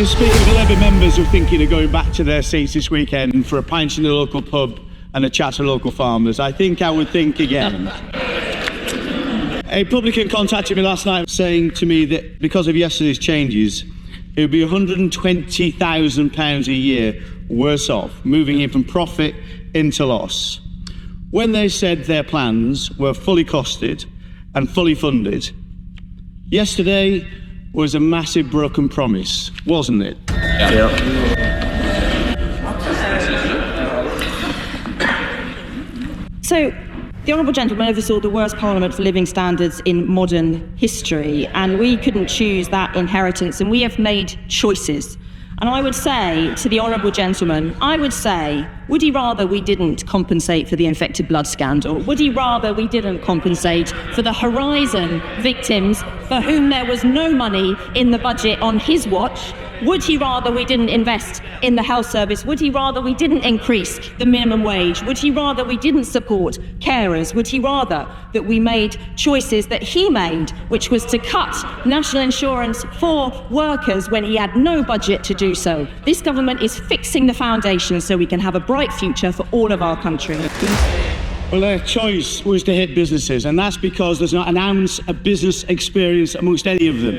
Mr. Speaker, the Labour members are thinking of going back to their seats this weekend for a pint in the local pub and a chat to local farmers. I think I would think again. A publican contacted me last night saying to me that because of yesterday's changes, it would be £120,000 a year worse off, moving in from profit into loss. When they said their plans were fully costed and fully funded, yesterday was a massive broken promise, wasn't it? Yeah. So, the Honourable Gentleman oversaw the worst Parliament for living standards in modern history, and we couldn't choose that inheritance, and we have made choices. And I would say to the Honourable Gentleman, would he rather we didn't compensate for the infected blood scandal? Would he rather we didn't compensate for the Horizon victims for whom there was no money in the budget on his watch? Would he rather we didn't invest in the health service? Would he rather we didn't increase the minimum wage? Would he rather we didn't support carers? Would he rather that we made choices that he made, which was to cut national insurance for workers when he had no budget to do so? This government is fixing the foundations so we can have a bright future for all of our country. Well, their choice was to hit businesses, and that's because there's not an ounce of business experience amongst any of them.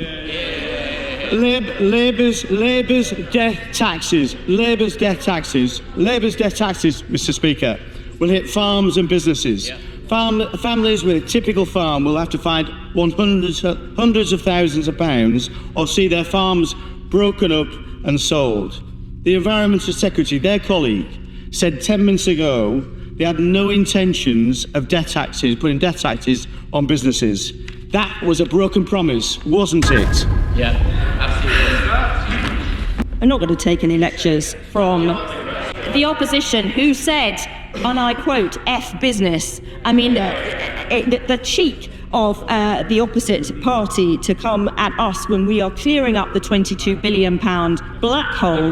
Labour's death taxes, Mr. Speaker, will hit farms and businesses. Yeah. Families with a typical farm will have to find hundreds of thousands of pounds or see their farms broken up and sold. The Environmental Secretary, their colleague, said 10 minutes ago they had no intentions of putting death taxes on businesses. That was a broken promise, wasn't it? Yeah, absolutely. I'm not going to take any lectures from the opposition who said, and I quote, F business. I mean, the cheek of the opposite party to come at us when we are clearing up the £22 billion black hole,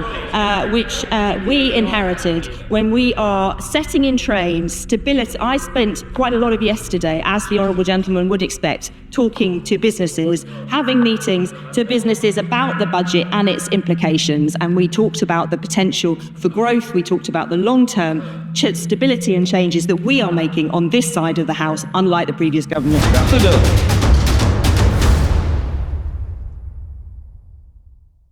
which we inherited, when we are setting in train stability. I spent quite a lot of yesterday, as the Honourable Gentleman would expect, talking to businesses, having meetings to businesses about the budget and its implications, and we talked about the potential for growth, we talked about the long-term stability and changes that we are making on this side of the House, unlike the previous government.